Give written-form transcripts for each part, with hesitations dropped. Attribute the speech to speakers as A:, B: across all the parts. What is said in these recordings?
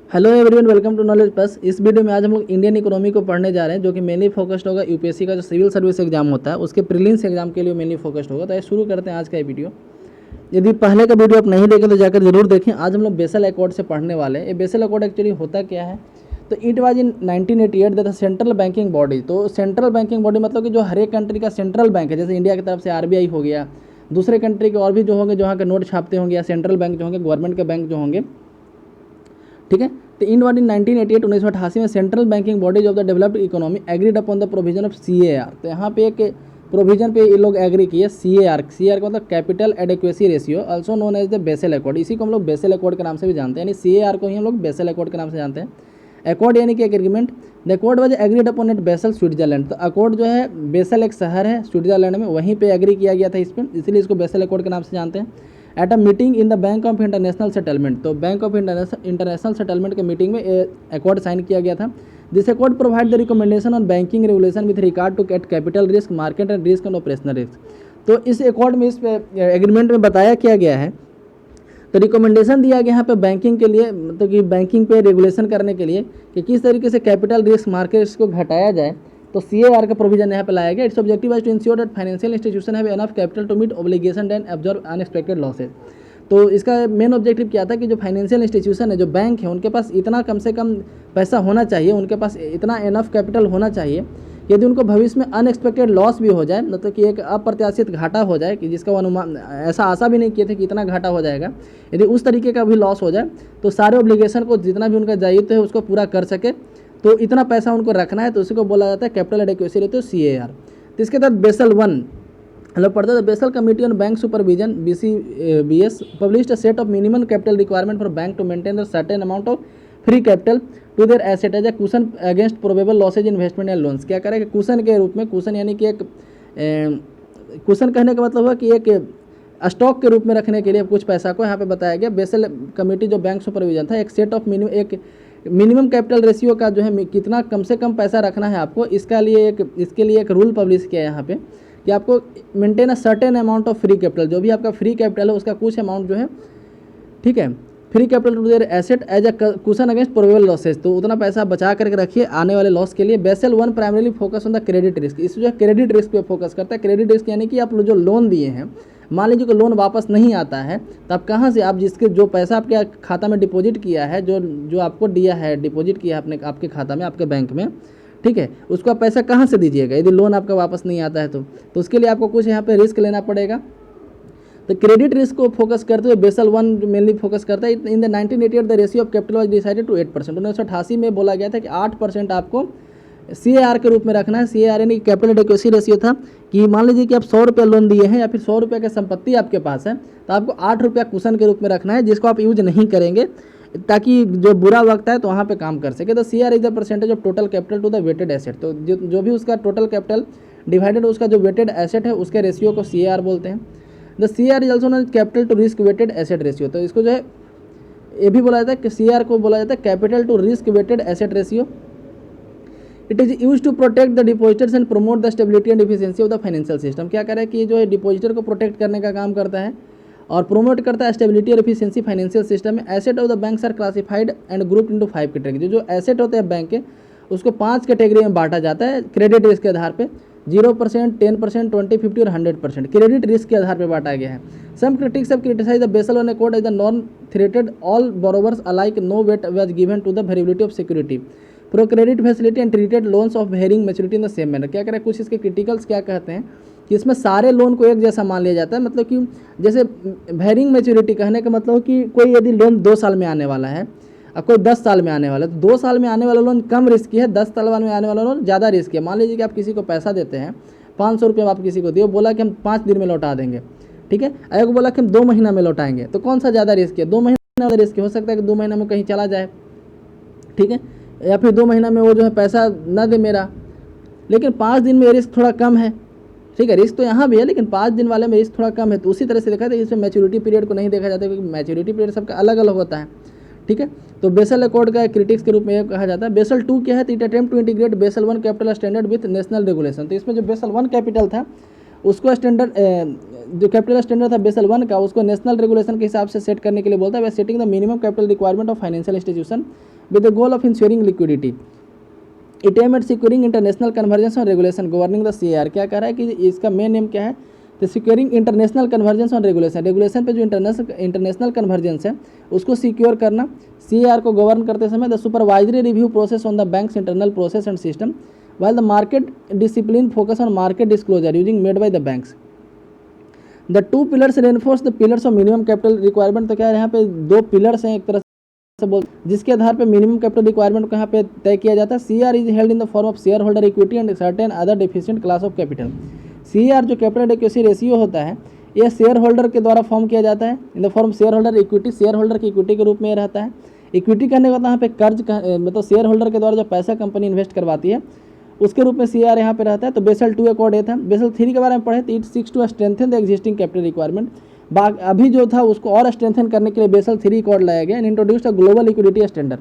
A: Hello everyone, welcome to knowledge plus. इस video में आज हम लोग इंडियन इकोनॉमी को पढ़ने जा रहे हैं, जो कि मेनली फोकस्ड होगा यूपीएससी का जो सिविल सर्विस एग्जाम होता है उसके प्रीलिम्स एग्जाम के लिए मेनली फोकस्ड होगा। तो ये शुरू करते हैं आज का ये वीडियो। यदि पहले का वीडियो आप नहीं देखें तो जाकर जरूर देखें। आज हम लोग बेसल अकॉर्ड से पढ़ने वाले हैं। ये बेसल अकॉर्ड एक्चुअली होता क्या है, तो it was in 1988 that central banking body. तो सेंट्रल बैंकिंग बॉडी मतलब कि जो हर एक कंट्री का सेंट्रल बैंक है, जैसे इंडिया की तरफ से आरबीआई हो गया, दूसरे कंट्री के और भी जो होंगे जहाँ के नोट छापते होंगे, या सेंट्रल बैंक जो होंगे, गवर्नमेंट के बैंक जो होंगे, ठीक है। तो इन 1988 1988 में central banking bodies of the developed economy agreed upon the provision of CAR. तो यहाँ पे एक प्रोविजन पे ये लोग एग्री किए, सीएआर का मतलब capital adequacy ratio, also known as the Basel accord. इसी को हम लोग बेसल अकॉर्ड के नाम से भी जानते हैं, यानी सीएआर को ही हम लोग बेसल अकॉर्ड के नाम से जानते हैं। अकॉर्ड यानी कि एक agreement. The accord was agreed upon at Basel Switzerland. तो अकॉर्ड जो है, बेसल एक शहर है स्विट्जरलैंड में, वहीं पे एग्री किया गया था इस पर, इसलिए इसको बेसल अकॉर्ड के नाम से जानते हैं। At a meeting in the bank of international settlement. तो बैंक ऑफ इंटरनेशनल सेटलमेंट के मीटिंग में अकॉर्ड साइन किया गया था। This accord provide the recommendation on banking regulation with regard to at capital risk, market and risk and operational risk. तो इस accord में, इस एग्रीमेंट में बताया क्या गया है, तो रिकमेंडेशन दिया गया यहाँ पे बैंकिंग के लिए, मतलब कि बैंकिंग पे रेगुलेशन करने के लिए कि किस तरीके से कैपिटल रिस्क, मार्केट रिस्क को घटाया जाए। तो सीएआर का प्रोविजन यहाँ पे लाया गया। इट्स ऑब्जेक्टिव है to ensure that financial institution have enough capital to meet obligation and absorb unexpected losses. तो इसका मेन ऑब्जेक्टिव क्या था कि जो फाइनेंशियल इंस्टीट्यूशन है, जो बैंक है, उनके पास इतना कम से कम पैसा होना चाहिए, उनके पास इतना एनफ कैपिटल होना चाहिए, यदि उनको भविष्य में अनएक्सपेक्टेड लॉस भी हो जाए, मतलब कि एक अप्रत्याशित घाटा हो जाए कि जिसका अनुमान, ऐसा आशा भी नहीं किए थे कि इतना घाटा हो जाएगा, यदि उस तरीके का भी लॉस हो जाए तो सारे ऑब्लिगेशन को, जितना भी उनका दायित्व है उसको पूरा कर सके, तो इतना पैसा उनको रखना है। तो उसी को बोला जाता है कैपिटल एडेक्वेसी रेशियो, सीएआर। तो इसके तहत बेसल 1 हेलो पढ़ते थे, Basel committee on bank supervision BCBS published a set of minimum capital requirement for bank to maintain the certain amount of free capital to their asset as a cushion against probable losses investment and loans. क्या करें कि cushion के रूप में, cushion यानी कि एक cushion कहने का मतलब हुआ कि एक स्टॉक के रूप में रखने के लिए कुछ पैसा को यहाँ पे बताया गया। बेसल कमेटी जो बैंक सुपरविजन था, एक set of minimum capital ratio का जो है, कितना कम से कम पैसा रखना है आपको, इसके लिए एक रूल पब्लिश किया है यहाँ पे कि आपको maintain a certain amount of free capital, जो भी आपका फ्री कैपिटल है उसका कुछ अमाउंट जो है, ठीक है, free capital to their asset as a cushion against probable losses. तो उतना पैसा बचा करके रखिए आने वाले लॉस के लिए। Basel 1 primarily focus on the credit risk. इस जो है क्रेडिट रिस्क पे फोकस करता है। क्रेडिट रिस्क यानी कि आप जो लोन दिए हैं, मान लीजिए कि लोन वापस नहीं आता है, तो आप कहाँ से, आप जिसके जो पैसा आपके खाता में डिपॉजिट किया है, जो आपको दिया है, डिपॉजिट किया है अपने आपके खाता में, आपके बैंक में, ठीक है, उसको आप पैसा कहाँ से दीजिएगा यदि लोन आपका वापस नहीं आता है तो उसके लिए आपको कुछ यहाँ पे रिस्क लेना पड़ेगा। तो क्रेडिट रिस्क को फोकस करते हुए बेसल 1 मेनली फोकस करता है। In the 1988 the ratio of capital was decided to 8%। 1988 में बोला गया था कि 8% आपको सीएआर के रूप में रखना है। सीएआर यानी कैपिटल एडेक्वेसी रेशियो था कि मान लीजिए कि आप 100 रुपये लोन दिए हैं या फिर 100 रुपये की संपत्ति आपके पास है, तो आपको 8 रुपया कुशन के रूप में रखना है, जिसको आप यूज नहीं करेंगे, ताकि जो बुरा वक्त है तो वहाँ पे काम कर सके। तो CR is the percentage of total capital to the weighted asset. तो जो भी उसका टोटल कैपिटल डिवाइडेड उसका जो वेटेड एसेट है, उसके रेशियो को सीआर बोलते हैं। The CR is also known capital to risk weighted asset ratio. तो इसको जो है, ये भी बोला जाता है कि सीआर को बोला जाता है capital to risk weighted asset ratio. It is use to protect the depositors and promote the stability and efficiency of the financial system. क्या करें कि जो है डिपॉजिटर को प्रोटेक्ट करने का काम करता है और प्रोमोट करता है स्टेबिलिटी और एफिशिएंसी फाइनेंशियल सिस्टम में। Asset of the banks are classified and group into 5 category. जो एसेट होते हैं बैंक के, उसको 5 कैटेगरी में बांटा जाता है क्रेडिट रिस्क के आधार पे। 0%, 10%, 20, 50 और 100% क्रेडिट रिस्क के आधार पर बांटा गया है। Some critics have criticised the Basel 1 accord as the non threatened all borrowers alike, no weight was given to the variability of security pro credit facility and treated loans of varying maturity in the same manner. क्या करें, कुछ इसके क्रिटिकल्स क्या कहते हैं कि इसमें सारे लोन को एक जैसा मान लिया जाता है। मतलब कि जैसे वेरिंग मैच्योरिटी कहने का मतलब कि कोई यदि लोन 2 साल में आने वाला है और कोई 10 साल में आने वाला है, तो 2 साल में आने वाला लोन कम रिस्की है, 10 साल में आने वाला लोन ज़्यादा रिस्की है। मान लीजिए कि आप किसी को पैसा देते हैं, 500 रुपये आप किसी को दिए, बोला कि हम 5 दिन में लौटा देंगे, ठीक है, एक बोला कि हम 2 महीना में लौटाएंगे, तो कौन सा ज़्यादा रिस्क है? 2 महीना वाला रिस्क हो सकता है कि 2 महीना में कहीं चला जाए, ठीक है, या फिर 2 महीना में वो जो है पैसा ना दे मेरा। लेकिन 5 दिन में रिस्क थोड़ा कम है, ठीक है, रिस्क तो यहाँ भी है लेकिन 5 दिन वाले में रिस्क थोड़ा कम है। तो उसी तरह से देखा था, इसमें मैच्योरिटी पीरियड को नहीं देखा जाता क्योंकि मैच्योरिटी पीरियड सबका अलग अलग होता है, ठीक है। तो बेसल अकॉर्ड का क्रिटिक्स के रूप में यह कहा जाता है। बेसल 2 क्या है, तो it attempt to integrate Basel 1 capital standard with national regulation. तो इसमें जो बेसल 1 कैपिटल था उसको स्टैंडर्ड, जो कैपिटल स्टैंडर्ड था बेसल 1 का, उसको नेशनल रेगुलेशन के हिसाब से सेट करने के लिए बोलता है। Way setting the minimum capital requirement of financial institution with the goal of ensuring liquidity. It aim at securing international convergence on regulation governing the CAR। क्या कह रहा है कि इसका मेन नेम क्या है, तो securing international convergence on regulation, regulation पे जो इंटरनेशनल कन्वर्जेंस है उसको सिक्योर करना। CAR को गवर्न करते समय the supervisory review process on the banks internal process and system while the market discipline focus on market disclosure using made by the banks. The two pillars reinforce the pillars of minimum capital requirement। तो क्या है यहाँ पे दो pillars हैं एक तरह से बोल, जिसके आधार पे मिनिमम कैपिटल रिक्वायरमेंट को यहाँ पे तय किया जाता है। CAR is held in the form of share holder equity and certain other deficient class of capital. CAR जो कैपिटल एडिक्वेसी रेशियो होता है यह शेयर होल्डर के द्वारा फॉर्म किया जाता है in the form share holder equity, share holder की इक्विटी के रूप में रहता है। इक्विटी करने का यहाँ पे कर्ज मतलब शेयर होल्डर के द्वारा जो पैसा कंपनी इन्वेस्ट करवाती है उसके रूप में CAR यहाँ पे रहता है। तो बेसल 2 एक और था, बेसल 3 के बारे में पढ़े तो it seeks to strengthen the existing capital requirement. अभी जो था उसको और स्ट्रेंथन करने के लिए बेसल 3 कोड लाया गया and introduced a global liquidity standard.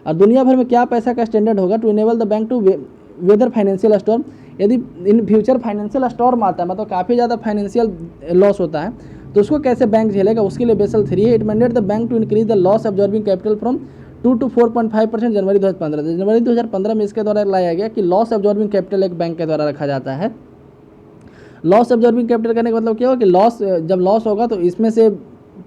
A: और दुनिया भर में क्या पैसा का स्टैंडर्ड होगा, to enable the bank to weather financial storm. यदि इन फ्यूचर फाइनेंशियल स्टॉर्म आता है मतलब काफ़ी ज़्यादा फाइनेंशियल लॉस होता है तो उसको कैसे बैंक झेलेगा, उसके लिए बेसल 3 है। It mandate the bank to increase the loss absorbing capital from 2 to 4.5% January 2015। जनवरी 2015 में इसके द्वारा लाया गया कि लॉस अब्जॉर्बिंग कैपिटल एक बैंक के द्वारा रखा जाता है। लॉस अब्जॉर्बिंग कैपिटल करने का मतलब क्या होगा कि लॉस जब लॉस होगा तो इसमें से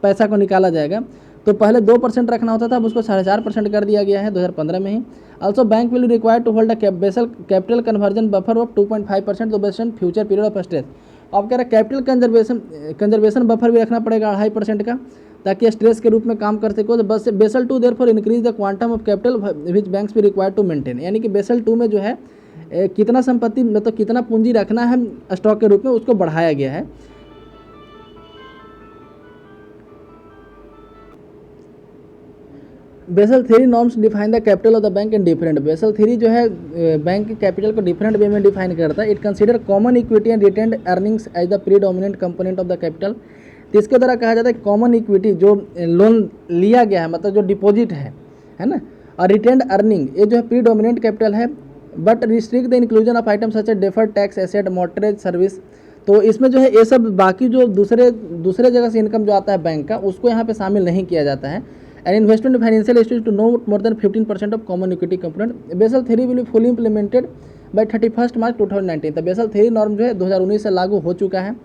A: पैसा को निकाला जाएगा। तो पहले 2% रखना होता था, अब उसको 4.5% कर दिया गया है 2015 में ही। Also bank will require to hold a Basel capital conversion buffer of 2.5% to best future period of stress. अब कह रहे कैपिटल कंजर्वेशन बफर भी रखना पड़ेगा 2.5% का ताकि स्ट्रेस के रूप में काम कर सको। तो बस Basel 2 therefore increase the quantum of capital which banks भी रिक्वायर्ड टू मेंटेन। यानी कि बेसल 2 में जो है कितना संपत्ति मतलब कितना पूंजी रखना है स्टॉक के रूप में उसको बढ़ाया गया है। Basel 3 norms define the capital of the bank in different. Basel 3 जो है बैंक के कैपिटल को डिफरेंट वे में डिफाइन करता है। It consider common equity and retained earnings as the predominant component of the capital. तो इसके द्वारा कहा जाता है कॉमन इक्विटी जो लोन लिया गया है मतलब जो डिपॉजिट है ना, और रिटेन्ड अर्निंग ये जो है प्रीडोमिनेंट कैपिटल है, but restrict the inclusion of item such as deferred tax asset mortgage service. तो इसमें जो है ये सब बाकी जो दूसरे जगह से इनकम जो आता है बैंक का उसको यहाँ पे शामिल नहीं किया जाता है। And investment financial institute to not more than 15% of common equity component. Basel 3 will be fully implemented by 31 March 2019। तो बेसल 3 नॉर्म जो है 2019 से लागू हो चुका है।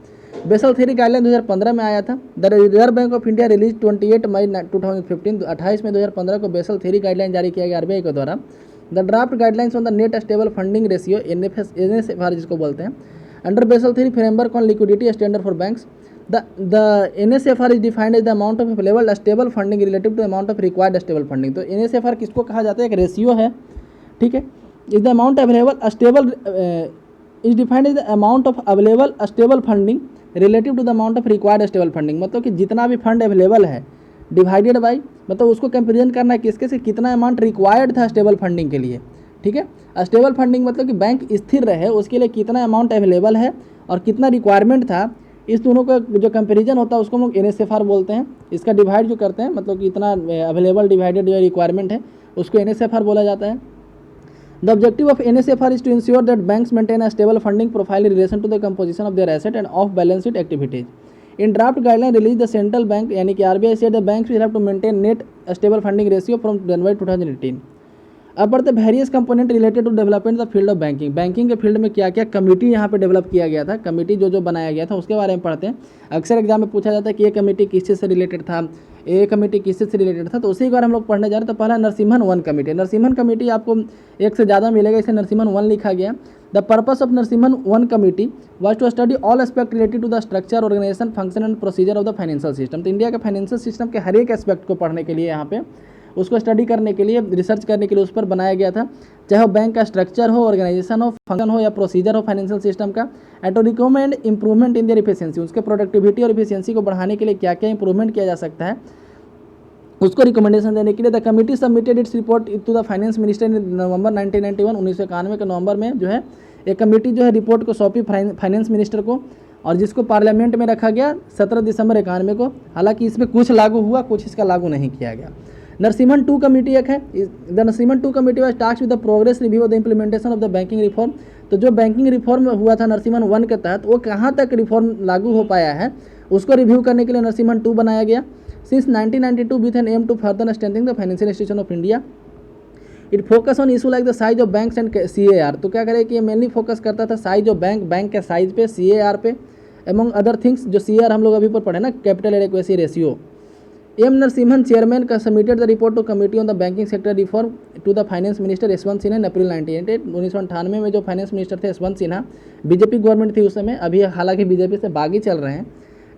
A: बेसल 3 गाइडलाइन 2015 में आया था। The reserve bank of India release 28 मई 2015। 28 मई 2015 को बेसल 3 गाइडलाइन जारी किया गया RBI के द्वारा। The draft guidelines on the net stable funding ratio NSFR जिसको बोलते हैं। Under Basel 3 framework on liquidity standard for banks the NSFR is defined as the amount of available stable funding relative to the amount of required stable funding। तो NSFR किसको कहा जाता है, एक ratio है, ठीक है। Is the amount available stable is defined as the amount of available stable funding relative to the amount of required stable funding. मतलब कि जितना भी फंड अवेलेबल है डिवाइडेड बाई मतलब उसको कंपेरिजन करना है किसके से, कितना अमाउंट रिक्वायर्ड था स्टेबल फंडिंग के लिए, ठीक है। स्टेबल फंडिंग मतलब कि बैंक स्थिर रहे उसके लिए कितना अमाउंट अवेलेबल है और कितना रिक्वायरमेंट था, इस दोनों का जो कंपैरिजन होता है उसको हम लोग NSFR बोलते हैं। इसका डिवाइड जो करते हैं मतलब कि इतना अवेलेबल डिवाइडेड जो रिक्वायरमेंट है उसको NSFR बोला जाता है। The objective of NSFR is to ensure that banks maintain a stable funding profile in relation to the composition of their asset and of balance sheet activities. In draft guideline release the central bank यानी कि RBI said the banks will have to maintain net stable funding ratio from January 2018। अब बढ़ते various component related to development the field of banking. Banking के field में क्या क्या committee यहाँ पे डेवलप किया गया था, कमेटी जो बनाया गया था उसके बारे में पढ़ते हैं। अक्सर एग्जाम में पूछा जाता है कि ये कमेटी किस चीज़ से रिलेटेड था, ये कमेटी किस चीज़ से रिलेटेड था, तो उसी के बारे में हम लोग पढ़ने जा रहे हैं। तो पहला नरसिम्हन 1 कमेटी। नरसिम्हन कमेटी आपको एक से ज़्यादा मिलेगा इसलिए नरसिम्हन 1 लिखा गया। The purpose of Narasimham 1 committee was to study all aspect related to the structure organisation function and procedure of the financial system. तो इंडिया के फाइनेंशियल सिस्टम के हर एक एस्पेक्ट को पढ़ने के लिए यहाँ पे उसको स्टडी करने के लिए रिसर्च करने के लिए उस पर बनाया गया था, चाहे वो बैंक का स्ट्रक्चर हो, ऑर्गेनाइजेशन हो, फंक्शन हो या प्रोसीजर हो फाइनेंशियल सिस्टम का। And to recommend improvement in their efficiency, उसके प्रोडक्टिविटी और इफिशिएंसी को बढ़ाने के लिए क्या क्या इंप्रूवमेंट किया जा सकता है उसको रिकमेंडेशन देने के लिए। The committee submitted its report to the finance minister in November 1991। 1991 के नवंबर में जो है एक कमेटी जो है रिपोर्ट को सौंपी फाइनेंस मिनिस्टर को और जिसको पार्लियामेंट में रखा गया 17 दिसंबर 1991 को। हालांकि इसमें कुछ लागू हुआ, कुछ इसका लागू नहीं किया गया। नरसिम्हन 2 कमेटी एक है। The Narasimhan 2 committee was tasked with the progress review of the implementation of the banking reform. तो जो बैंकिंग रिफॉर्म हुआ था नरसिम्हन 1 के तहत वो कहाँ तक रिफॉर्म लागू हो पाया है उसको रिव्यू करने के लिए नरसिम्हन 2 बनाया गया। Since 1992 with an aim to further strengthening the financial institution of India. It focus on issue like the size of banks and CAR। तो क्या करे कि ये मेनली फोकस करता था साइज ऑफ बैंक के साइज पे, CAR पे, एमंग अदर थिंग्स। जो CAR हम लोग अभी पर पढ़े ना, capital adequacy ratio. M Narasimhan chairman का submitted the report to committee on the banking sector reform to the finance minister Yashwant Sinha in April 1998 में जो फाइनेंस मिनिस्टर थे यशवंत सिन्हा, बीजेपी गवर्नमेंट थी उस समय, अभी हालांकि बीजेपी से बागी चल रहे हैं।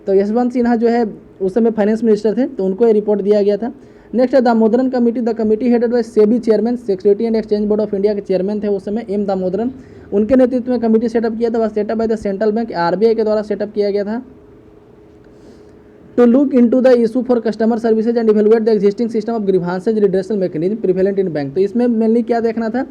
A: तो यशवंत सिन्हा जो है उस समय फाइनेंस मिनिस्टर थे, तो उनको ये रिपोर्ट दिया गया था। नेक्स्ट है Damodaran committee. The committee headed by SEBI chairman, security and exchange board of India के चेयरमैन थे उस समय एम दामोदरन, उनके नेतृत्व में कमेटी सेटअप किया था। वह set up by the central bank, RBI के द्वारा सेटअप किया गया था। To look into the issue for customer services and evaluate the existing system of grievances redressal mechanism prevalent in bank. तो इसमें मेनली क्या देखना था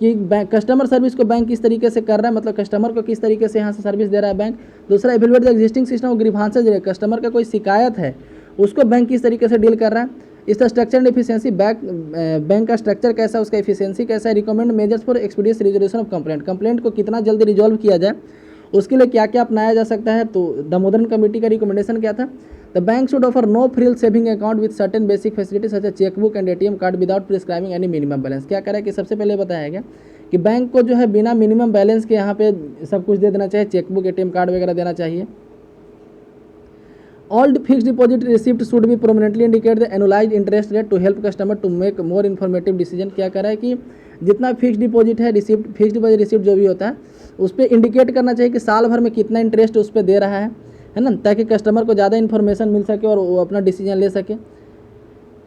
A: कि कस्टमर सर्विस को बैंक किस तरीके से कर रहा है, मतलब कस्टमर को किस तरीके से यहाँ से सर्विस दे रहा है बैंक। दूसरा, evaluate the existing system of grievances, customer का कोई शिकायत है उसको बैंक किस तरीके से डील कर रहा है। इसका स्ट्रक्चर एंड एफिशिएंसी, बैंक का स्ट्रक्चर कैसा है, उसका एफिशिएंसी कैसा है। Recommend measures for expeditious resolution of complaint को कितना जल्दी रिजॉल्व किया जाए, उसके लिए क्या क्या अपनाया जा सकता है। तो दामोदरन कमेटी का रिकमेंडेशन क्या था, the bank should offer no frill saving account with certain basic facility such as chequebook and ATM card without prescribing any minimum balance. क्या करें कि सबसे पहले बताया गया कि बैंक को जो है बिना मिनिमम बैलेंस के यहाँ पे सब कुछ दे देना चाहिए, चेकबुक ATM कार्ड वगैरह देना चाहिए। All fixed deposit receipt should be prominently indicate the annualized interest rate to help customer to make more informative decision। क्या कर रहा है कि जितना फिक्स डिपॉजिट है, रिसिप्ट, फिक्स डिपॉजिट रिसिप्ट जो भी होता है उस पर इंडिकेट करना चाहिए कि साल भर में कितना इंटरेस्ट उस पर दे रहा है ना, ताकि कस्टमर को ज़्यादा इन्फॉर्मेशन मिल सके और वो अपना डिसीजन ले सके।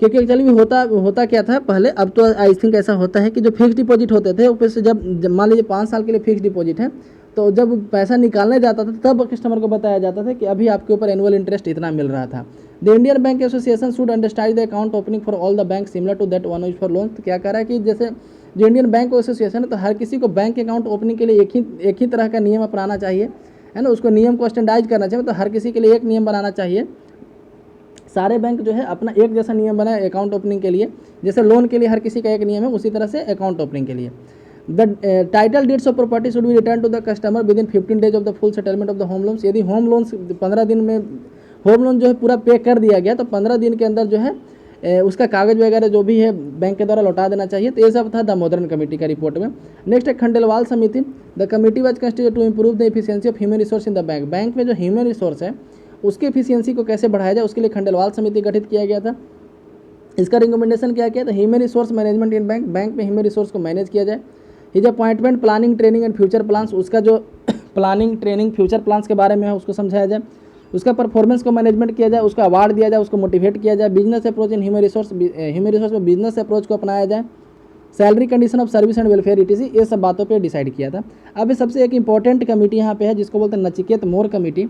A: क्योंकि एक्चुअली होता क्या था पहले, अब तो आई थिंक ऐसा होता है कि जो फिक्स डिपॉजिट होते थे ऊपर से जब मान लीजिए 5 साल के लिए फिक्स डिपॉजिट है, तो जब पैसा निकालने जाता था तब कस्टमर को बताया जाता था कि अभी आपके ऊपर एनुअल इंटरेस्ट इतना मिल रहा था। The Indian bank association should understand the account opening for all the bank similar to that one use for loan. तो क्या कह रहा है कि जैसे जो इंडियन बैंक एसोसिएशन है, तो हर किसी को बैंक अकाउंट ओपनिंग के लिए एक ही तरह का नियम अपनाना चाहिए, है ना, उसको नियम को स्टैंडर्डाइज करना चाहिए। तो हर किसी के लिए एक नियम बनाना चाहिए। सारे बैंक जो है अपना एक जैसा नियम बनाए अकाउंट ओपनिंग के लिए, जैसे लोन के लिए हर किसी का एक नियम है, उसी तरह से अकाउंट ओपनिंग के लिए। The title deeds of property should be return to the customer within 15 days of the full settlement of the home loans. यदि होम लोन्स 15 दिन में होम लोन जो है पूरा पे कर दिया गया, तो 15 दिन के अंदर जो है उसका कागज वगैरह जो भी है बैंक के द्वारा लौटा देना चाहिए। तो ये सब था दामोदरन कमेटी का रिपोर्ट में। नेक्स्ट है खंडेलवाल समिति। The committee was constituted to improve the efficiency of human resource in the bank. Bank में जो ह्यूमन रिसोर्स है उसकी एफिशिएंसी को कैसे बढ़ाया जाए, उसके लिए खंडेलवाल समिति गठित किया गया था। इसका रिकमेंडेशन क्या किया था, ह्यूमन रिसोर्स मैनेजमेंट इन बैंक, बैंक में ह्यूमन रिसोर्स को मैनेज किया जाए। His appointment, planning, training and future plans, उसका जो प्लानिंग, ट्रेनिंग, फ्यूचर प्लान्स के बारे में है उसको समझाया जाए। उसका परफॉर्मेंस को मैनेजमेंट किया जाए, उसका अवार्ड दिया जाए, उसको मोटिवेट किया जाए। Business approach in human resource में बिजनेस अप्रोच को अपनाया जाए। Salary condition of service and welfare ETC, ये सब बातों पे डिसाइड किया था। अब सबसे एक इंपॉर्टेंट कमेटी यहाँ पे है जिसको बोलते हैं Nachiket Mor committee.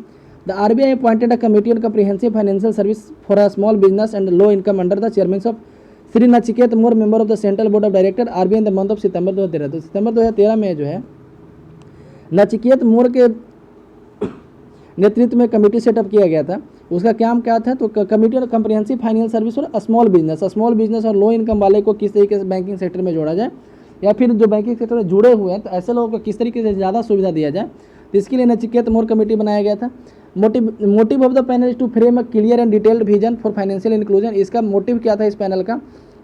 A: The RBI appointed a committee on comprehensive financial service for a small business and low income under the chairman of Shri Nachiket Mor, member of the central board of director RBI in the month of September 2013। तो सितंबर 2013 में जो है नचिकेत मोर के नेतृत्व में committee setup किया गया था। उसका काम क्या था, तो committee on comprehensive financial service for small business और लो इनकम वाले को किस तरीके से बैंकिंग सेक्टर में जोड़ा जाए, या फिर जो बैंकिंग सेक्टर में जुड़े हुए हैं तो ऐसे लोगों को किस तरीके से ज़्यादा सुविधा दिया जाए। तो इसके लिए नचिकेत मोर कमेटी बनाया गया था। Motive of the panel is to frame a clear and detailed vision for financial inclusion. इसका मोटिव क्या था इस पैनल का,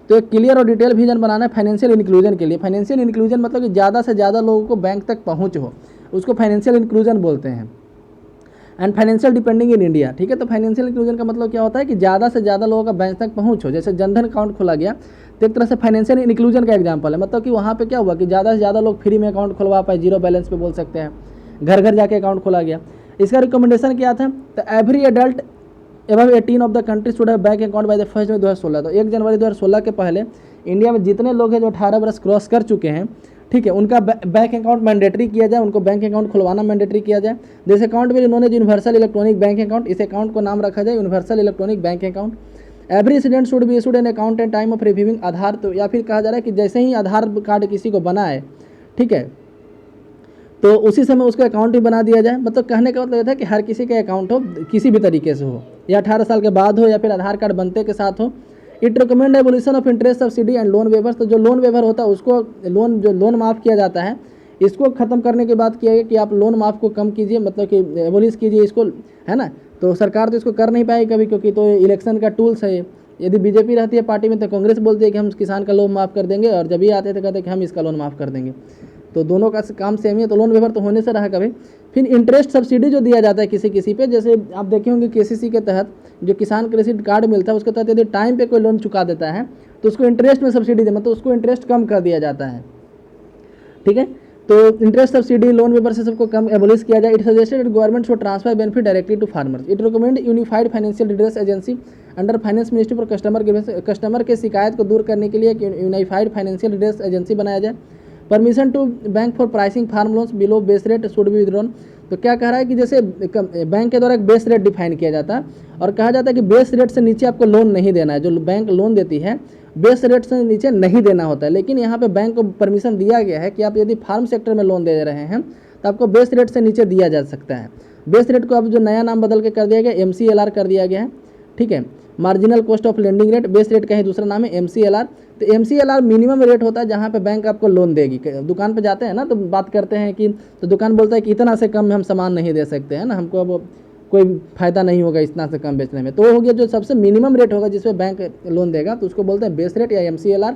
A: तो एक क्लियर और डिटेल विजन बनाना है फाइनेंशियल इंक्लूजन के लिए। फाइनेंशियल इंक्लूजन मतलब कि ज़्यादा से ज़्यादा लोगों को बैंक तक पहुँच हो, उसको फाइनेंशियल इंक्लूजन बोलते हैं। And financial depending in India, ठीक है। तो फाइनेंशियल इंक्लूजन का मतलब क्या होता है कि ज़्यादा से ज़्यादा लोगों का बैंक तक पहुँच हो। जैसे जनधन अकाउंट खोला गया तो एक तरह से फाइनेंशियल इंक्लूजन का एग्जाम्पल है। मतलब कि वहाँ पे क्या हुआ कि ज़्यादा से ज़्यादा लोग फ्री में अकाउंट खुलवा पाए, जीरो बैलेंस पे बोल सकते हैं, घर घर जाके अकाउंट खोला गया। इसका रिकमेंडेशन क्या था, तो every adult above 18 of the country should have bank account by the 1 जनवरी 2016। तो 1 जनवरी 2016 के पहले इंडिया में जितने लोग हैं जो 18 वर्ष क्रॉस कर चुके हैं, ठीक है, उनका बैंक अकाउंट मैंडेटरी किया जाए, उनको बैंक अकाउंट खुलवाना मैंडेटरी किया जाए। This account will known as universal electronic bank account, इस अकाउंट को नाम रखा जाए universal electronic bank account. Every resident should be issued an account and time of reviewing Aadhaar. तो या फिर कहा जा रहा है कि जैसे ही आधार कार्ड किसी को बना है, ठीक है, तो उसी समय उसका अकाउंट भी बना दिया जाए। मतलब कहने का मतलब यह था कि हर किसी का अकाउंट हो, किसी भी तरीके से हो, या 18 साल के बाद हो या फिर आधार कार्ड बनते के साथ हो। It recommend abolition of interest subsidy and loan weavers. तो जो लोन वेवर होता है उसको लोन माफ़ किया जाता है, इसको ख़त्म करने के बाद किया गया कि आप लोन माफ़ को कम कीजिए, मतलब कि एबोलिश कीजिए इसको, है ना। तो सरकार तो इसको कर नहीं पाएगी कभी, क्योंकि तो इलेक्शन का टूल्स है, यदि बीजेपी रहती है पार्टी में तो कांग्रेस बोलती है कि हम किसान का लोन माफ़ कर देंगे, और जब ये आते थे कहते हैं कि हम इसका लोन माफ़ कर देंगे। तो दोनों का काम सेम ही है, तो लोन वेवर तो होने से रहा कभी। फिर इंटरेस्ट सब्सिडी जो दिया जाता है किसी किसी पे, जैसे आप देखे होंगे केसीसी के तहत जो किसान क्रेडिट कार्ड मिलता है उसके तहत यदि टाइम पे कोई लोन चुका देता है तो उसको इंटरेस्ट में सब्सिडी दे, मतलब उसको इंटरेस्ट कम कर दिया जाता है। ठीक है, तो इंटरेस्ट सब्सिडी लोन वेवर से सबको कम एबोलिश किया जाए। It suggested government should transfer benefit directly to farmers. It recommend unified financial redress agency under finance ministry for customer के शिकायत को दूर करने के लिए एक यूनिफाइड फाइनेंशियल रिड्रेस एजेंसी बनाया जाए। Permission to bank for pricing farm loans below base rate should be withdrawn. तो क्या कह रहा है कि जैसे बैंक के द्वारा एक बेस रेट डिफाइन किया जाता है और कहा जाता है कि बेस रेट से नीचे आपको लोन नहीं देना है। जो बैंक लोन देती है बेस रेट से नीचे नहीं देना होता है, लेकिन यहाँ पे बैंक को परमिशन दिया गया है कि आप यदि फार्म सेक्टर में लोन दे रहे हैं तो आपको बेस रेट से नीचे दिया जा सकता है। बेस रेट को अब जो नया नाम बदल के कर दिया गया MCLR कर दिया गया है। ठीक है, marginal cost of lending rate, base rate का ही दूसरा नाम है MCLR। तो MCLR मिनिमम रेट होता है जहाँ पे बैंक आपको लोन देगी। दुकान पे जाते हैं ना तो बात करते हैं कि, तो दुकान बोलता है कि इतना से कम में हम सामान नहीं दे सकते हैं ना, हमको अब कोई फ़ायदा नहीं होगा इतना से कम बेचने में। तो वो हो गया जो सबसे मिनिमम रेट होगा जिसपे बैंक लोन देगा, तो उसको बोलते हैं बेस रेट या MCLR।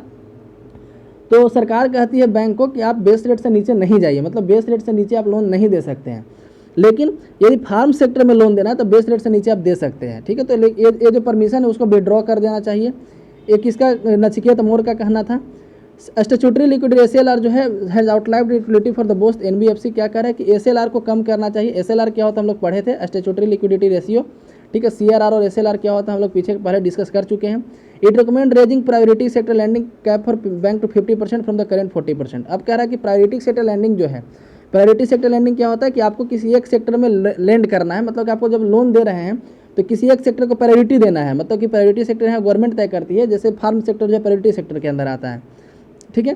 A: तो सरकार कहती है बैंक को कि आप बेस रेट से नीचे नहीं जाइए, मतलब बेस रेट से नीचे आप लोन नहीं दे सकते हैं, लेकिन यदि फार्म सेक्टर में लोन देना है तो बेस रेट से नीचे आप दे सकते हैं। ठीक है, तो ये जो परमिशन है उसको विड्रॉ कर देना चाहिए। एक इसका नचिकेत मोर का कहना था। स्टैट्यूटरी लिक्विडिटी SLR जो है has outlived liquidity for the boost NBFC। क्या कह रहा है कि SLR को कम करना चाहिए। SLR क्या होता है हम लोग पढ़े थे, स्टैट्यूटरी लिक्विडिटी रेशियो। ठीक है, CRR और SLR क्या होता है हम लोग पीछे पहले डिस्कस कर चुके हैं। It recommend raising priority sector lending cap for bank to 50% from the current 40%। अब कह रहा है कि प्रायोरिटी सेक्टर लैंडिंग जो है, प्रायोरिटी सेक्टर लैंडिंग क्या होता है कि आपको किसी एक सेक्टर में लैंड करना है, मतलब कि आपको जब लोन दे रहे हैं तो किसी एक सेक्टर को प्रायोरिटी देना है, मतलब कि प्रायोरिटी सेक्टर है गवर्नमेंट तय करती है, जैसे फार्म सेक्टर जो है प्रायोरिटी सेक्टर के अंदर आता है। ठीक है,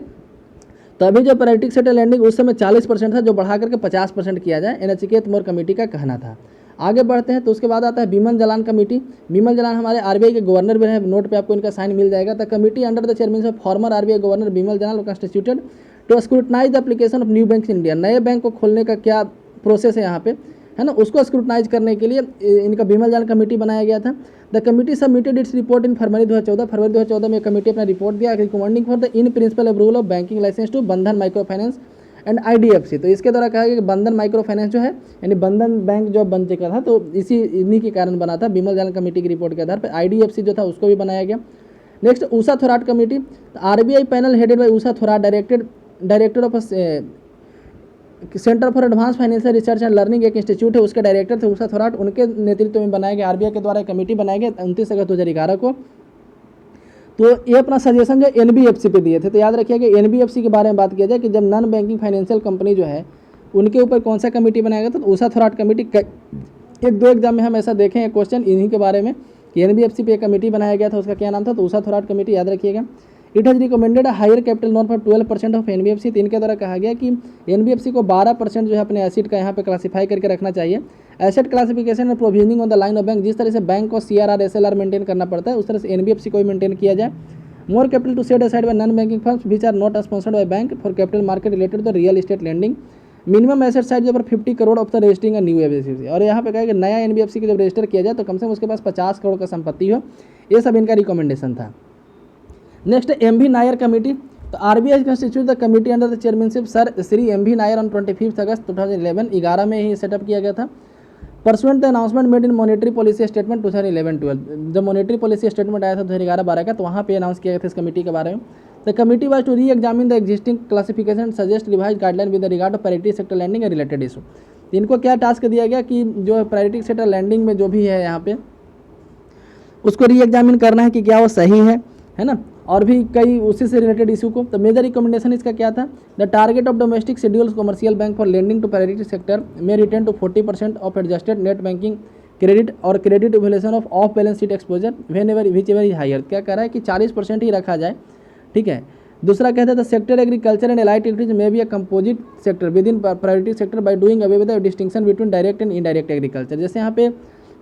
A: तो अभी जो प्रायोरिटी सेक्टर लैंडिंग उस समय 40% था, जो बढ़ा करके 50% किया जाए, नचिकेत मोर कमेटी का कहना था। आगे बढ़ते हैं तो उसके बाद आता है बिमल जलान कमेटी। बिमल जलान हमारे RBI के गवर्नर भी है, नोट पे आपको इनका साइन मिल जाएगा। The committee under the chairman of former RBI governor Bimal Jalan constituted to scrutinise the application of new banks in India. नए बैंक को खोलने का क्या प्रोसेस है यहाँ पे, है ना, उसको स्क्रूटनाइज करने के लिए इनका बिमल जलान कमेटी बनाया गया था। The committee submitted its report in February 2014। फरवरी 2014 में कमेटी अपना रिपोर्ट दिया recommending for the in principle approval of banking licence to Bandhan micro finance and IDFC। तो इसके द्वारा कहा गया कि बंधन माइक्रो फाइनेंस जो है, यानी बंधन बैंक जो बन चुका था, तो इन्हीं के कारण बना था। बिमल जलान कमेटी की रिपोर्ट के आधार पर IDFC जो था उसको भी बनाया गया। Next Usha Thorat committee. RBI panel headed by Usha Thorat, director of centre for advance financial research and learning एक इंस्टीट्यूट है, उसके डायरेक्टर थे उषा थोराट। उनके नेतृत्व में बनाया गया, RBI के द्वारा एक कमेटी बनाया गया 29 अगस्त 2011 को। तो ये अपना सजेशन जो NBFC पे दिए थे। तो याद रखिए कि NBFC के बारे में बात किया जाए कि जब नॉन बैंकिंग फाइनेंशियल कंपनी जो है उनके ऊपर कौन सा कमेटी बनाया गया था, तो उषा थोराट कमेटी। 1-2 एग्जाम में हम ऐसा देखें क्वेश्चन इन्हीं के बारे में कि NBFC पे एक कमेटी बनाया गया था, उसका क्या नाम था, तो उषा थोराट कमेटी, याद रखिएगा। It has recommended higher capital non for 12% of NBFC। तो इनके द्वारा कहा गया कि NBFC को 12% जो है अपने एसेट का यहाँ पे क्लासीफाई करके रखना चाहिए। एसेट क्लासिफिकेशन और provisioning on the line of bank, जिस तरह से बैंक को CRR SLR मेंटेन करना पड़ता है उस तरह से NBFC को भी मेंटेन किया जाए। More capital to set aside by non banking firms which are not sponsored by bank for capital market related to real estate lending. Minimum asset size जो 50 crore of the registering new NBFC। और यहाँ पे कहा कि नया NBFC की जब register किया जाए तो कम से कम उसके पास 50 करोड़ का संपत्ति हो। ये सब इनका रिकमेंडेशन था। Next MV Nair committee. तो RBI constitute the committee under the chairmanship sir Shri MV Nair on 25 अगस्त 2011 में ही सेटअप किया गया था। Pursuant the announcement made in monetary policy statement 2011-12। जब मॉनेटरी पॉलिसी स्टेटमेंट आया था 2011-12 का, तो वहाँ पे अनाउंस किया गया था इस कमेटी के बारे में। The committee was to re examine the existing classification suggest revise guideline with regard of priority sector lending and related issue. इनको क्या टास्क दिया गया कि जो प्रायोरिटी सेक्टर लैंडिंग में जो भी है यहाँ पे उसको री एग्जामिन करना है कि क्या वो सही है ना, और भी कई उसी से रिलेटेड इशू को। तो मेजर रिकमेंडेशन इसका क्या था, the target of domestic schedules commercial bank for lending to priority sector may return to 40% of adjusted net banking credit or credit evaluation of balance sheet exposure whenever which ever is higher. क्या कह रहा है कि 40% ही रखा जाए। ठीक है, दूसरा कहता था sector agriculture and allied activities में भी a composite sector with in priority sector by doing away with the distinction between direct and indirect agriculture. जैसे यहाँ पे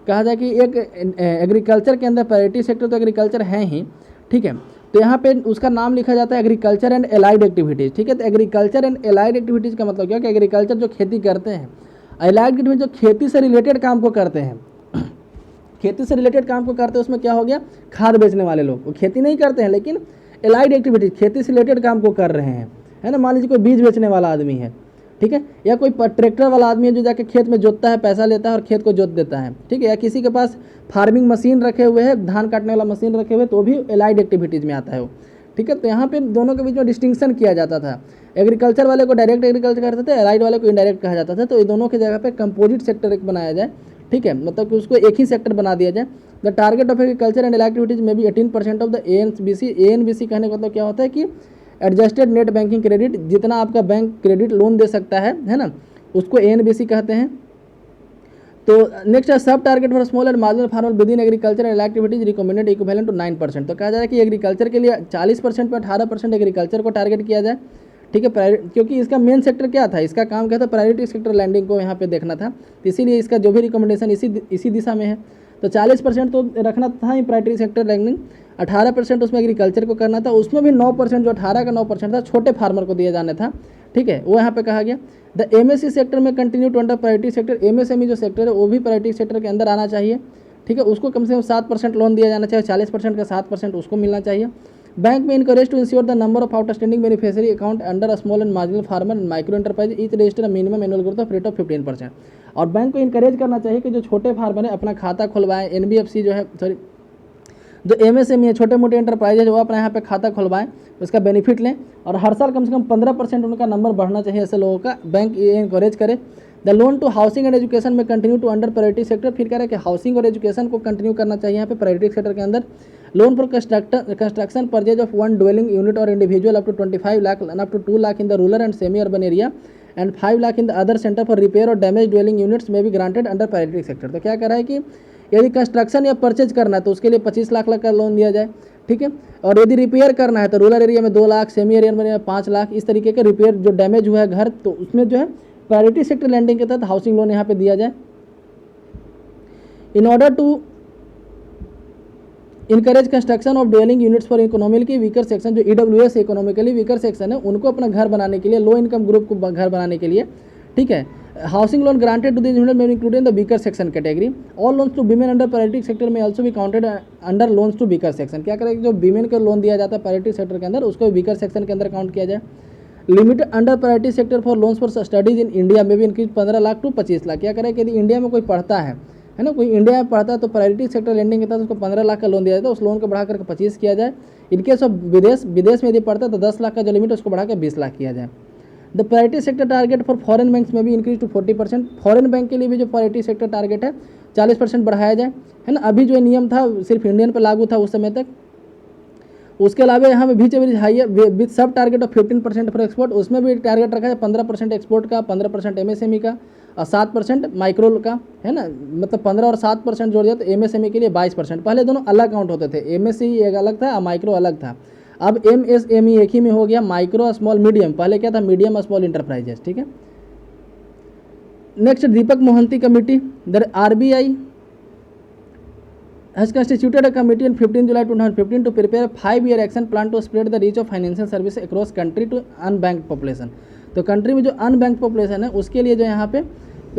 A: कहा जाए कि एक एग्रीकल्चर के अंदर प्रायोरिटी सेक्टर तो एग्रीकल्चर है ही, ठीक है, तो यहाँ पे उसका नाम लिखा जाता है एग्रीकल्चर एंड एलाइड एक्टिविटीज़। ठीक है, तो एग्रीकल्चर एंड एलाइड एक्टिविटीज़ का मतलब क्या है कि एग्रीकल्चर जो खेती करते हैं, एलाइड एक्टिविटीज जो खेती से रिलेटेड काम को करते हैं, खेती से रिलेटेड काम को करते हैं, उसमें क्या हो गया, खाद बेचने वाले लोग, वो खेती नहीं करते हैं लेकिन एलाइड एक्टिविटीज खेती से रिलेटेड काम को कर रहे हैं, है ना। मान लीजिए कोई बीज बेचने वाला आदमी है, ठीक है, या कोई ट्रैक्टर वाला आदमी है जो जाके खेत में जोतता है, पैसा लेता है और खेत को जोत देता है, ठीक है, या किसी के पास फार्मिंग मशीन रखे हुए है, धान काटने वाला मशीन रखे हुए, तो भी एलाइड एक्टिविटीज़ में आता है वो, ठीक है। तो यहाँ पे दोनों के बीच में डिस्टिंक्शन किया जाता था, एग्रीकल्चर वाले को डायरेक्ट एग्रीकल्चर करते थे, एलाइड वाले को इनडायरेक्ट कहा जाता था। तो ये दोनों की जगह पे कंपोजिट सेक्टर एक बनाया जाए, ठीक है, मतलब कि उसको एक ही सेक्टर बना दिया जाए। The target of agriculture and activities में भी 18% ऑफ द ANBC कहने का मतलब क्या होता है कि एडजस्टेड नेट बैंकिंग क्रेडिट, जितना आपका बैंक क्रेडिट लोन दे सकता है ना, उसको ANBC कहते हैं। तो नेक्स्ट है sub target for small and marginal farmer within agriculture and activities recommended equivalent to 9%। तो कहा जा रहा है कि एग्रीकल्चर के लिए 40% पर 18% एग्रीकल्चर को टारगेट किया जाए, ठीक है, क्योंकि इसका मेन सेक्टर क्या था, इसका काम क्या था, प्रायोरिटी सेक्टर लैंडिंग को यहाँ पे देखना था, तो इसीलिए इसका जो भी रिकमेंडेशन इसी दिशा में है। तो 40% तो रखना था ही प्रायोरिटी सेक्टर लैंडिंग, 18% उसमें एग्रीकल्चर को करना था, उसमें भी 9% जो 18 का 9% था छोटे फार्मर को दिया जाना था, ठीक है, वो यहाँ पे कहा गया। द MSE सेक्टर में continue to under priority sector, MSME जो सेक्टर है वो भी प्रायोरिटी सेक्टर के अंदर आना चाहिए, ठीक है, उसको कम से कम 7% लोन दिया जाना चाहिए, 40% का 7% उसको मिलना चाहिए। बैंक में encourage to ensure the number of outstanding beneficiary account under small and marginal farmer and micro enterprise each register minimum annual growth of rate of 15%। और बैंक को इनकरेज करना चाहिए कि जो छोटे फार्मर है अपना खाता खुलवाएं, NBFC जो है जो MSME है, छोटे मोटे एंटरप्राइज है, वो अपने यहाँ पे खाता खुलवाएं, उसका बेनिफिट लें, और हर साल कम से कम 15% उनका नंबर बढ़ना चाहिए, ऐसे लोगों का बैंक ये इनकरेज करे। The loan to housing and education may continue to under priority sector, फिर कह रहा है कि हाउसिंग और एजुकेशन को कंटिन्यू करना चाहिए यहाँ पे प्रायोरिटी सेक्टर के अंदर। Loan for construction purchase of 1 dwelling unit or individual up to 25 lakh and up to 2 lakh in the rural and semi urban area and 5 lakh in the other centre for repair or damage dwelling units may be granted under priority sector. तो क्या कह रहा है कि यदि construction या purchase करना है तो उसके लिए 25 लाख का लोन दिया जाए, ठीक है, और यदि रिपेयर करना है तो रूरल एरिया में 2 लाख, सेमी एरिया में 5 लाख, इस तरीके के रिपेयर जो डैमेज हुआ है घर, तो उसमें जो है प्रायोरिटी सेक्टर लैंडिंग के तहत हाउसिंग लोन यहाँ पे दिया जाए। In order to encourage construction of dwelling units for economically weaker section, जो EWS इकोनॉमिकली वीकर सेक्शन है उनको अपना घर बनाने के लिए, लो इनकम ग्रुप को घर बनाने के लिए, ठीक है, housing loan granted to this unit may included the weaker section category. All loans to women under priority sector may also be counted under loans to weaker section. क्या करें, जो विमेन को लोन दिया जाता है प्रायोरिटी सेक्टर के अंदर, उसको वीकर सेक्शन के अंदर काउंट किया जाए। Limit under priority sector for loans for studies in India में भी इंक्रीज 15 लाख टू 25 लाख। क्या करें कि यदि इंडिया में कोई पढ़ता है ना, कोई इंडिया में पढ़ता है तो प्रायोरिटी सेक्टर लैंडिंग के तहत उसको 15 लाख का लोन दिया जाता है, उस लोन को बढ़ा करके 25 किया जाए। इनकेस ऑफ विदेश में यदि पढ़ता है तो 10 लाख का जो लिमिट है उसको बढ़ा कर 20 लाख किया जाए। The priority sector target for foreign banks में भी इंक्रीज टू 40%। फॉरेन बैंक के लिए भी जो प्रायोरिटी सेक्टर टारगेट है 40% बढ़ाया जाए, है ना। अभी जो नियम था सिर्फ इंडियन पर लागू था उस समय तक। उसके अलावा यहाँ पे बीच एवरेज हाइयर विद सब टारगेट ऑफ 15% फॉर एक्सपोर्ट, उसमें भी टारगेट रखा है 15% एक्सपोर्ट का, 15% MSME का और 7% माइक्रो का, है ना। मतलब 15 और 7% जोड़ दिया तो MSME के लिए 22%। पहले दोनों अलग काउंट होते थे, MSE एक अलग था और माइक्रो अलग था। अब MSME एक ही में हो गया, माइक्रो स्मॉल मीडियम, पहले क्या था मीडियम स्मॉल इंटरप्राइजेस, ठीक है। Next Deepak Mohanty committee, the RBI has constituted a committee on 15 July 2015 to prepare a 5-year action plan to spread the reach of financial services across country to unbanked population। तो country में जो unbanked population है उसके लिए जो यहाँ पे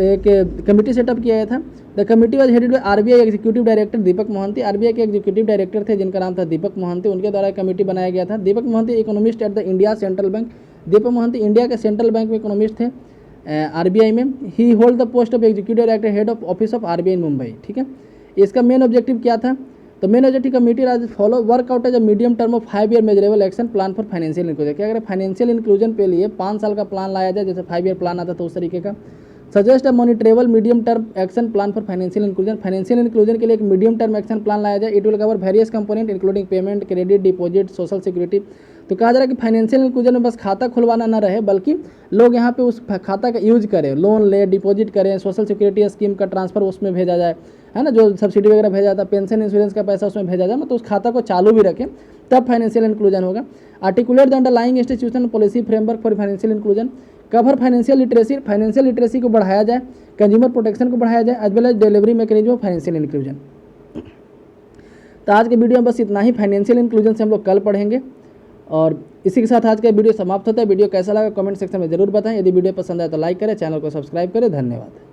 A: एक कमेटी सेटअप किया गया था। The committee was headed by RBI executive director Deepak Mohanty. RBI के एग्जीक्यूटिव डायरेक्टर थे जिनका नाम था दीपक मोहंती, उनके द्वारा कमेटी बनाया गया था। Deepak Mohanty economist at the India central bank. Deepak Mohanty India के सेंट्रल बैंक में इकोनॉमिस्ट थे RBI में। He hold the post of executive director head of office of RBI in Mumbai, ठीक है। इसका मेन ऑब्जेक्टिव क्या था, तो मेन ऑब्जेक्टिव कमेटी आज follow workout as a medium term of 5-year measurable action plan for financial inclusion. क्या करें, financial inclusion के लिए 5 साल का प्लान लाया जाए, जैसे 5-year प्लान आता था उस तरीके का। Suggest a monitorable medium term action plan for financial inclusion. Financial inclusion के लिए एक मीडियम टर्म एक्शन प्लान लाया जाए। It will cover various component including payment, credit, deposit, social security. तो कहा जा रहा है कि फाइनेंशियल इंक्लूजन में बस खाता खुलवाना ना रहे, बल्कि लोग यहाँ पे उस खाता का यूज करें, लोन ले, डिपॉजिट करें, सोशल सिक्योरिटी स्कीम का ट्रांसफर उसमें भेजा जाए, है ना, जो सब्सिडी वगैरह भेजा जाता है, पेंशन इंश्योरेंस का पैसा उसमें भेजा जाए, मतलब उस खाता को चालू भी रखें, तब फाइनेंशियल इंक्लूजन होगा। Articulate the underlying institution policy framework for financial inclusion. Cover financial literacy को बढ़ाया जाए, कंज्यूमर प्रोटेक्शन को बढ़ाया जाए, as well as delivery mechanism of financial inclusion. तो आज के वीडियो में बस इतना ही। फाइनेंशियल इंक्लूजन से हम लोग कल पढ़ेंगे। और इसी के साथ आज का वीडियो समाप्त होता है। वीडियो कैसा लगा कमेंट सेक्शन में जरूर बताएं। यदि वीडियो पसंद आए तो लाइक करें, चैनल को सब्सक्राइब करें। धन्यवाद।